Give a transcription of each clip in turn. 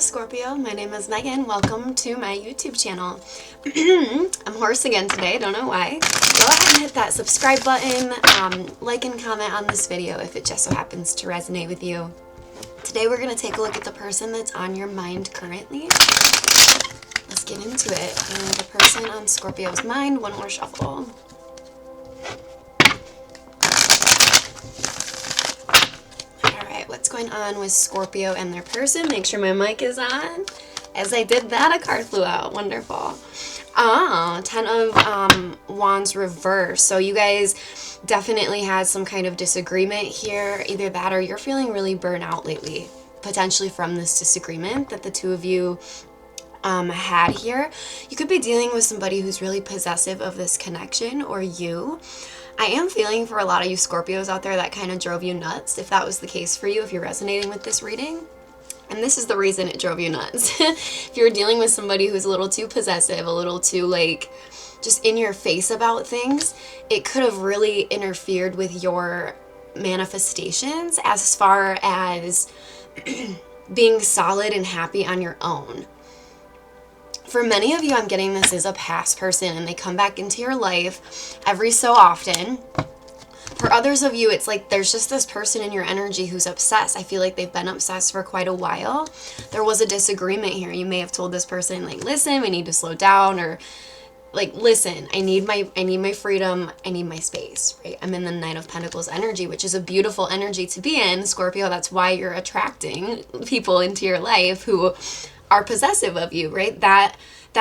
Scorpio, my name is Megan. Welcome to my YouTube channel. I'm hoarse again today, don't know why. Go ahead and hit that subscribe button, like and comment on this video if it just so happens to resonate with you. Today we're going to take a look at the person that's on your mind currently. Let's get into it. And the person on Scorpio's mind, one more shuffle. What's going on with Scorpio and their person? Make sure my mic is on. As I did that, a card flew out. Wonderful. Ten of Wands reverse. So you guys definitely had some kind of disagreement here. Either that or you're feeling really burnt out lately, potentially from this disagreement that the two of you had here. You could be dealing with somebody who's really possessive of this connection, or you. I am feeling for a lot of you Scorpios out there that kind of drove you nuts, if that was the case for you, if you're resonating with this reading. And this is the reason it drove you nuts. If you're dealing with somebody who's a little too possessive, a little too just in your face about things, it could have really interfered with your manifestations as far as being solid and happy on your own. For many of you, I'm getting this is a past person and they come back into your life every so often. For others of you, it's like there's just this person in your energy who's obsessed. I feel like they've been obsessed for quite a while. There was a disagreement here. You may have told this person, listen, we need to slow down, or listen, I need my freedom, I need my space, right? I'm in the Nine of Pentacles energy, which is a beautiful energy to be in, Scorpio. That's why you're attracting people into your life who are possessive of you, right? That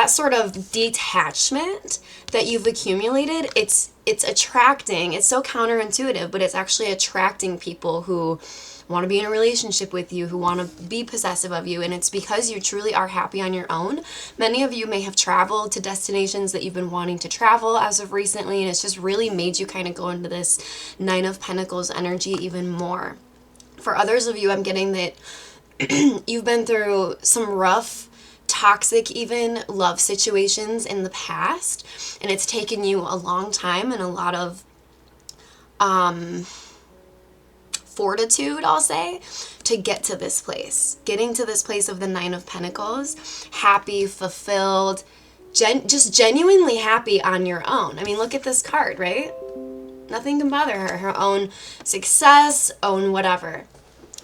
sort of detachment that you've accumulated, it's attracting. It's so counterintuitive, but it's actually attracting people who want to be in a relationship with you, who want to be possessive of you, and it's because you truly are happy on your own. Many of you may have traveled to destinations that you've been wanting to travel as of recently, and it's just really made you kind of go into this Nine of Pentacles energy even more. For others of you, I'm getting that you've been through some rough, toxic even love situations in the past, and it's taken you a long time and a lot of fortitude, I'll say, to get to this place. Getting to this place of the Nine of Pentacles, happy, fulfilled, just genuinely happy on your own. I mean, look at this card, right? Nothing can bother her. Her own success, own whatever.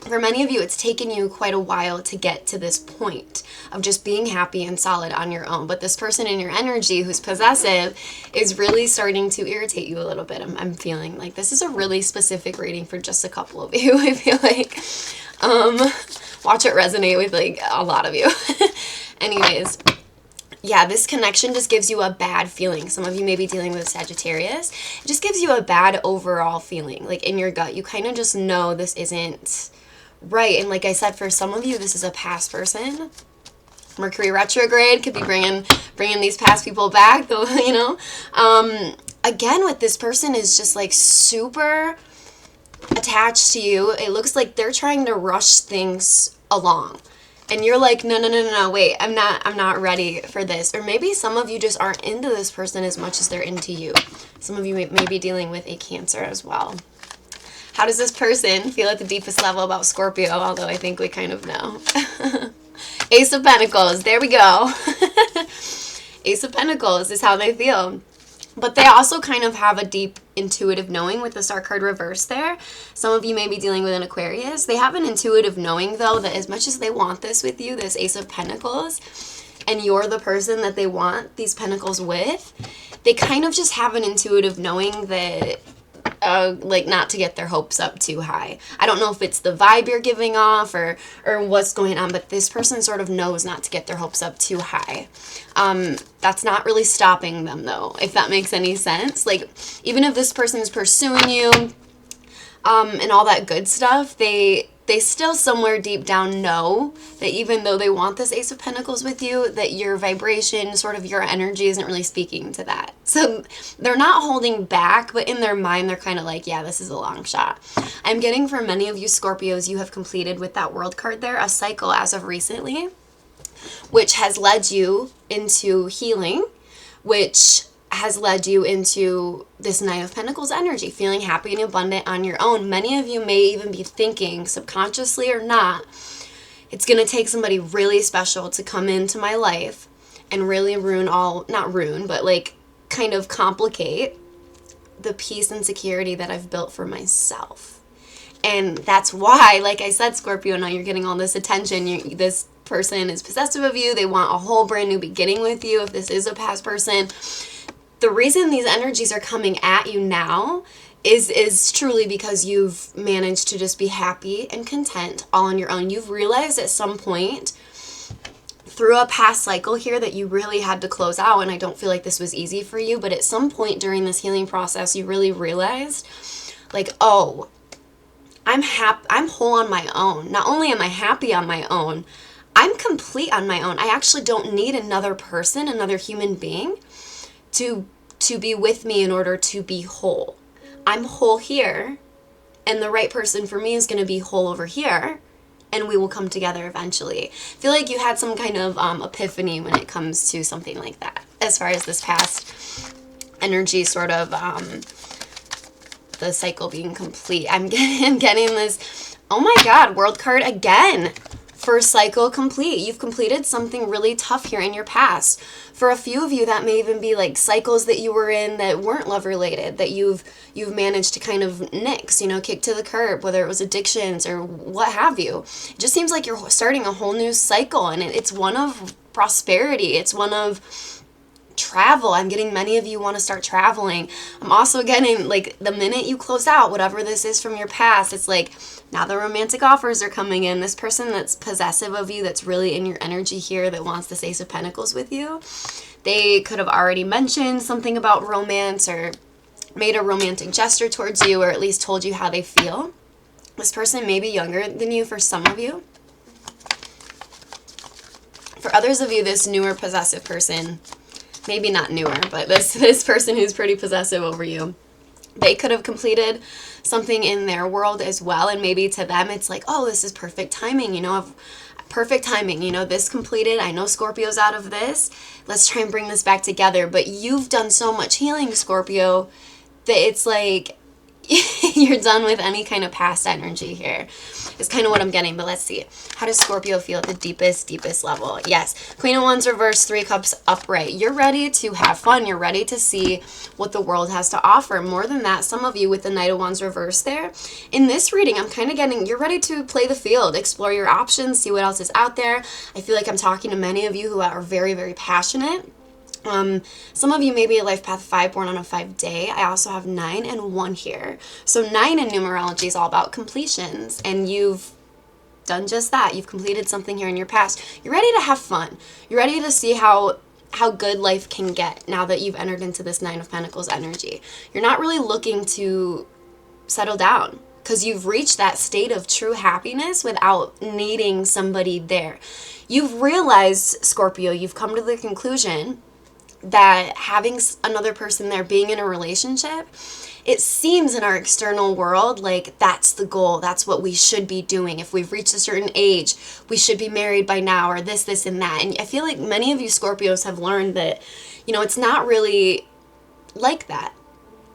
For many of you, it's taken you quite a while to get to this point of just being happy and solid on your own. But this person in your energy who's possessive is really starting to irritate you a little bit. I'm feeling like this is a really specific reading for just a couple of you. I feel like watch it resonate with a lot of you. Anyways, yeah, this connection just gives you a bad feeling. Some of you may be dealing with Sagittarius. It just gives you a bad overall feeling. In your gut, you kind of just know this isn't right. And like I said, for some of you, this is a past person. Mercury retrograde could be bringing these past people back, though, again, with this person is just super attached to you. It looks like they're trying to rush things along. And you're like, no, wait, I'm not ready for this. Or maybe some of you just aren't into this person as much as they're into you. Some of you may be dealing with a Cancer as well. How does this person feel at the deepest level about Scorpio? Although I think we kind of know. Ace of Pentacles, there we go. Ace of Pentacles is how they feel. But they also kind of have a deep intuitive knowing with the Star card reverse there. Some of you may be dealing with an Aquarius. They have an intuitive knowing, though, that as much as they want this with you, this Ace of Pentacles, and you're the person that they want these Pentacles with, they kind of just have an intuitive knowing that not to get their hopes up too high. I don't know if it's the vibe you're giving off or what's going on, but this person sort of knows not to get their hopes up too high. That's not really stopping them, though, if that makes any sense. Even if this person's pursuing you and all that good stuff, they still somewhere deep down know that even though they want this Ace of Pentacles with you, that your vibration, sort of your energy, isn't really speaking to that. So they're not holding back, but in their mind, they're kind of like, yeah, this is a long shot. I'm getting for many of you Scorpios, you have completed with that World card there, a cycle as of recently, which has led you into healing, which has led you into this Nine of Pentacles energy, feeling happy and abundant on your own. Many of you may even be thinking, subconsciously or not, It's going to take somebody really special to come into my life and really not ruin, but like kind of complicate the peace and security that I've built for myself. And that's why, like I said, Scorpio, now you're getting all this attention. This person is possessive of you. They want a whole brand new beginning with you. If this is a past person, the reason these energies are coming at you now is truly because you've managed to just be happy and content all on your own. You've realized at some point through a past cycle here that you really had to close out, and I don't feel like this was easy for you, but at some point during this healing process, you really realized, like, oh, I'm whole on my own. Not only am I happy on my own, I'm complete on my own. I actually don't need another person, another human being to be with me in order to be whole. I'm whole here, and the right person for me is going to be whole over here, and we will come together eventually. I feel like you had some kind of epiphany when it comes to something like that, as far as this past energy sort of the cycle being complete. I'm getting this, oh my God, World card again. First cycle complete. You've completed something really tough here in your past. For a few of you, that may even be like cycles that you were in that weren't love related, that you've managed to kind of nix, kick to the curb, whether it was addictions or what have you. It just seems like you're starting a whole new cycle, and it's one of prosperity. It's one of travel. I'm getting many of you want to start traveling. I'm also getting like the minute you close out whatever this is from your past, it's like now the romantic offers are coming in. This person that's possessive of you, that's really in your energy here, that wants this Ace of Pentacles with you, they could have already mentioned something about romance or made a romantic gesture towards you, or at least told you how they feel. This person may be younger than you for some of you. For others of you, this newer possessive person, maybe not newer, but this person who's pretty possessive over you, they could have completed something in their world as well, and maybe to them it's like, oh, this is perfect timing, perfect timing, this completed, I know Scorpio's out of this, let's try and bring this back together. But you've done so much healing, Scorpio, that it's like you're done with any kind of past energy here. Is kind of what I'm getting, but let's see. How does Scorpio feel at the deepest level? Yes. Queen of Wands reversed, 3 Cups upright. You're ready to have fun. You're ready to see what the world has to offer. More than that, some of you with the Knight of Wands reversed there. In this reading, I'm kind of getting, you're ready to play the field, explore your options, see what else is out there. I feel like I'm talking to many of you who are very, very passionate. Some of you may be a life path 5, born on a 5 day. I also have 9 and 1 here. So 9 in numerology is all about completions, and you've done just that. You've completed something here in your past. You're ready to have fun. You're ready to see how good life can get now that you've entered into this 9 of Pentacles energy. You're not really looking to settle down because you've reached that state of true happiness without needing somebody there. You've realized, Scorpio, you've come to the conclusion that having another person there, being in a relationship, it seems in our external world like that's the goal, that's what we should be doing. If we've reached a certain age, we should be married by now, or this and that. And I feel like many of you Scorpios have learned that, it's not really like that.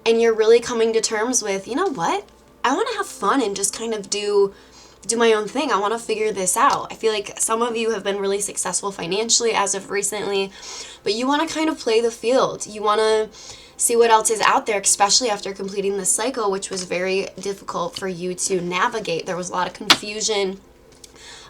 And you're really coming to terms with, you know what? I want to have fun and just kind of do my own thing. I want to figure this out. I feel like some of you have been really successful financially as of recently, but you want to kind of play the field. You want to see what else is out there, especially after completing this cycle, which was very difficult for you to navigate. There was a lot of confusion,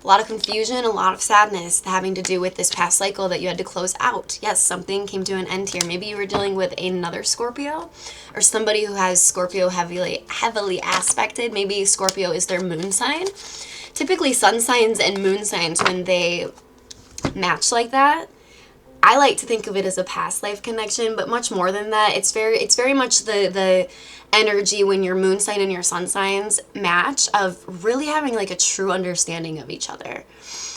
a lot of sadness having to do with this past cycle that you had to close out. Yes, something came to an end here. Maybe you were dealing with another Scorpio or somebody who has Scorpio heavily aspected. Maybe Scorpio is their moon sign. Typically sun signs and moon signs, when they match like that, I like to think of it as a past life connection, but much more than that. It's very much the energy when your moon sign and your sun signs match, of really having like a true understanding of each other.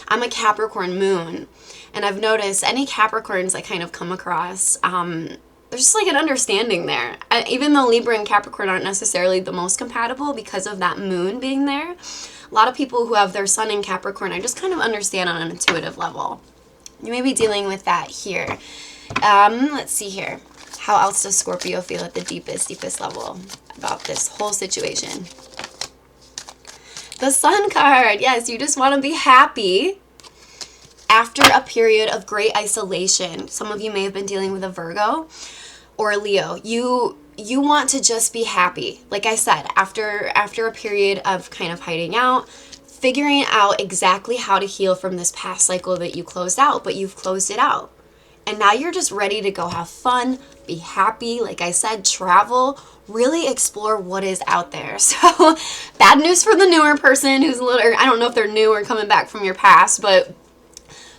I'm a Capricorn moon, and I've noticed any Capricorns I kind of come across, there's just like an understanding there. Even though Libra and Capricorn aren't necessarily the most compatible because of that moon being there, a lot of people who have their sun in Capricorn, I just kind of understand on an intuitive level. You may be dealing with that here. Let's see here. How else does Scorpio feel at the deepest level about this whole situation? The Sun card. Yes, you just want to be happy after a period of great isolation. Some of you may have been dealing with a Virgo or a Leo. You want to just be happy. Like I said, after a period of kind of hiding out, figuring out exactly how to heal from this past cycle that you closed out, but you've closed it out. And now you're just ready to go have fun, be happy, like I said, travel, really explore what is out there. So bad news for the newer person who's a little, I don't know if they're new or coming back from your past, but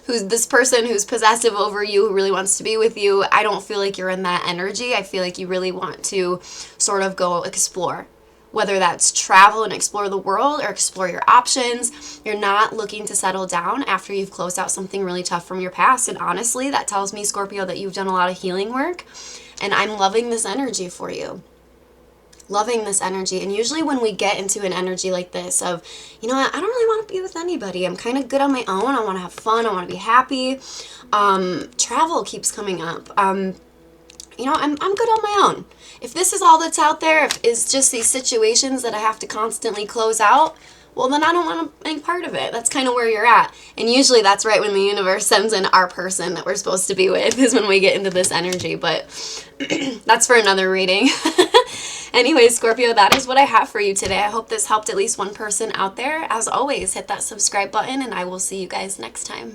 who's this person who's possessive over you, who really wants to be with you. I don't feel like you're in that energy. I feel like you really want to sort of go explore. Whether that's travel and explore the world or explore your options, you're not looking to settle down after you've closed out something really tough from your past. And honestly, that tells me, Scorpio, that you've done a lot of healing work. And I'm loving this energy for you. Loving this energy. And usually when we get into an energy like this of, you know what, I don't really want to be with anybody. I'm kind of good on my own. I want to have fun. I want to be happy. Travel keeps coming up. You know, I'm good on my own. If this is all that's out there, if it's just these situations that I have to constantly close out, well, then I don't want to make part of it. That's kind of where you're at. And usually that's right when the universe sends in our person that we're supposed to be with, is when we get into this energy. But that's for another reading. Anyways, Scorpio, that is what I have for you today. I hope this helped at least one person out there. As always, hit that subscribe button, and I will see you guys next time.